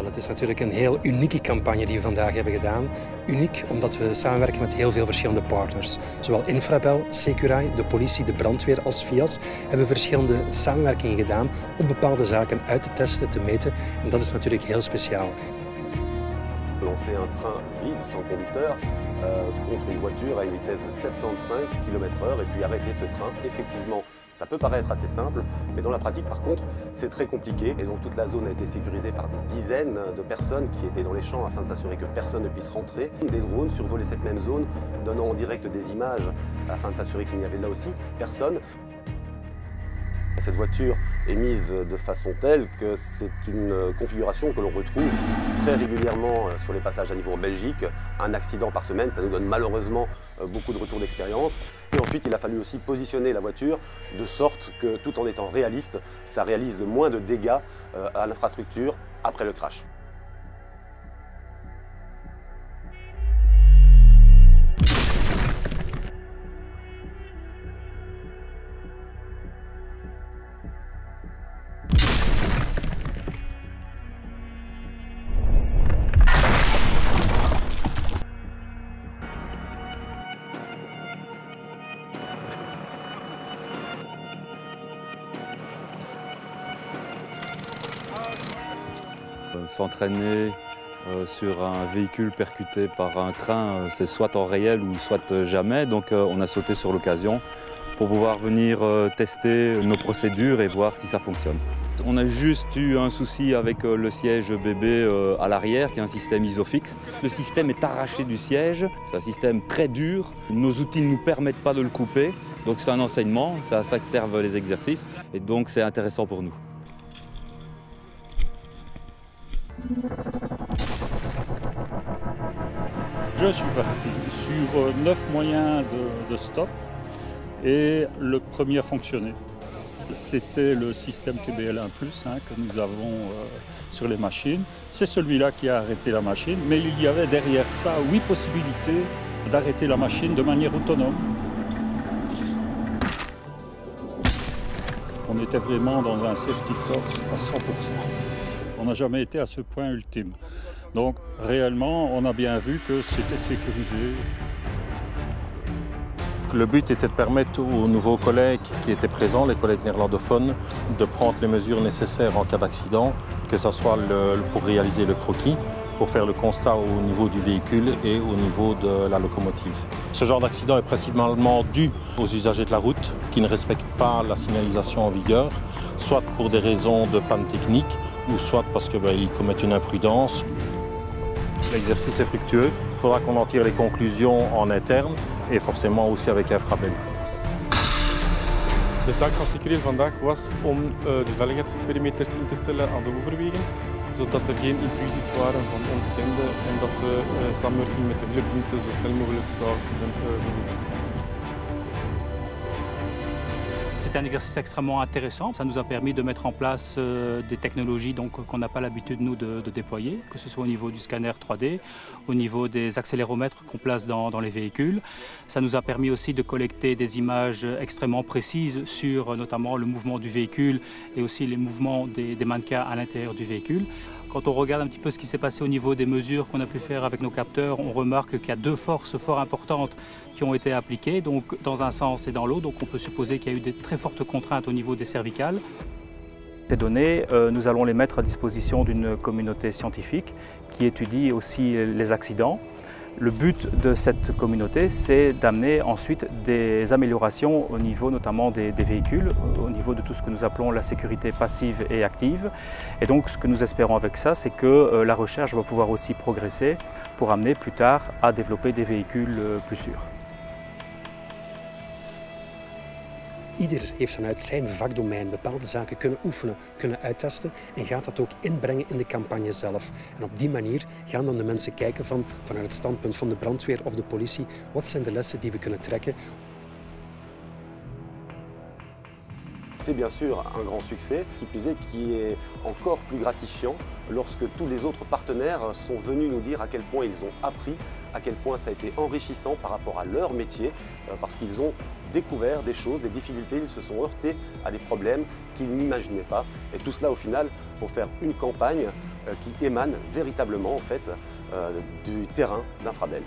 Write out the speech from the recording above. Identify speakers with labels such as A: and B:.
A: Wel, het is natuurlijk een heel unieke campagne die we vandaag hebben gedaan. Uniek omdat we samenwerken met heel veel verschillende partners. Zowel Infrabel, Securai, de politie, de brandweer als VIAS hebben verschillende samenwerkingen gedaan om bepaalde zaken uit te testen, te meten. En dat is natuurlijk heel speciaal.
B: Lancer un train vide, sans conducteur, contre une voiture à une vitesse de 75 km/h et puis arrêter ce train. Effectivement, ça peut paraître assez simple, mais dans la pratique, par contre, c'est très compliqué. Et donc toute la zone a été sécurisée par des dizaines de personnes qui étaient dans les champs afin de s'assurer que personne ne puisse rentrer. Des drones survolaient cette même zone, donnant en direct des images afin de s'assurer qu'il n'y avait là aussi personne. Cette voiture est mise de façon telle que c'est une configuration que l'on retrouve très régulièrement sur les passages à niveau en Belgique. Un accident par semaine, ça nous donne malheureusement beaucoup de retours d'expérience. Et ensuite, il a fallu aussi positionner la voiture de sorte que, tout en étant réaliste, ça réalise le moins de dégâts à l'infrastructure après le crash.
C: S'entraîner sur un véhicule percuté par un train, c'est soit en réel ou soit jamais. Donc on a sauté sur l'occasion pour pouvoir venir tester nos procédures et voir si ça fonctionne. On a juste eu un souci avec le siège bébé à l'arrière, qui est un système isofix. Le système est arraché du siège, c'est un système très dur. Nos outils ne nous permettent pas de le couper, donc c'est un enseignement, c'est à ça que servent les exercices, et donc c'est intéressant pour nous.
D: Je suis parti sur 9 moyens de stop et le premier a fonctionné. C'était le système TBL1+, que nous avons sur les machines. C'est celui-là qui a arrêté la machine, mais il y avait derrière ça 8 possibilités d'arrêter la machine de manière autonome. On était vraiment dans un safety first à 100%. On n'a jamais été à ce point ultime. Donc réellement, on a bien vu que c'était sécurisé.
E: Le but était de permettre aux nouveaux collègues qui étaient présents, les collègues néerlandophones, de prendre les mesures nécessaires en cas d'accident, que ce soit pour réaliser le croquis, pour faire le constat au niveau du véhicule et au niveau de la locomotive. Ce genre d'accident est principalement dû aux usagers de la route qui ne respectent pas la signalisation en vigueur, soit pour des raisons de panne technique, ou soit parce qu'ils commettent une imprudence. L'exercice est fructueux, il faudra qu'on en tire les conclusions en interne et forcément aussi avec Infrabel.
F: De taak van Securai vandaag was om de veiligheidsperimeters in te stellen aan de overwegen, zodat er geen intrusies waren van onbekenden en dat de samenwerking met de hulpdiensten zo snel mogelijk zou kunnen verlopen.
G: C'était un exercice extrêmement intéressant. Ça nous a permis de mettre en place des technologies qu'on n'a pas l'habitude nous de déployer, que ce soit au niveau du scanner 3D, au niveau des accéléromètres qu'on place dans les véhicules. Ça nous a permis aussi de collecter des images extrêmement précises sur notamment le mouvement du véhicule et aussi les mouvements des mannequins à l'intérieur du véhicule. Quand on regarde un petit peu ce qui s'est passé au niveau des mesures qu'on a pu faire avec nos capteurs, on remarque qu'il y a 2 forces fort importantes qui ont été appliquées, donc dans un sens et dans l'autre. Donc on peut supposer qu'il y a eu des très fortes contraintes au niveau des cervicales. Ces données, nous allons les mettre à disposition d'une communauté scientifique qui étudie aussi les accidents. Le but de cette communauté, c'est d'amener ensuite des améliorations au niveau notamment des véhicules, au niveau de tout ce que nous appelons la sécurité passive et active. Et donc ce que nous espérons avec ça, c'est que la recherche va pouvoir aussi progresser pour amener plus tard à développer des véhicules plus sûrs.
A: Ieder heeft vanuit zijn vakdomein bepaalde zaken kunnen oefenen, kunnen uittesten en gaat dat ook inbrengen in de campagne zelf. En op die manier gaan dan de mensen kijken vanuit het standpunt van de brandweer of de politie, wat zijn de lessen die we kunnen trekken.
B: C'est bien sûr un grand succès, qui plus est qui est encore plus gratifiant lorsque tous les autres partenaires sont venus nous dire à quel point ils ont appris, à quel point ça a été enrichissant par rapport à leur métier, parce qu'ils ont découvert des choses, des difficultés, ils se sont heurtés à des problèmes qu'ils n'imaginaient pas. Et tout cela au final pour faire une campagne qui émane véritablement en fait, du terrain d'Infrabel.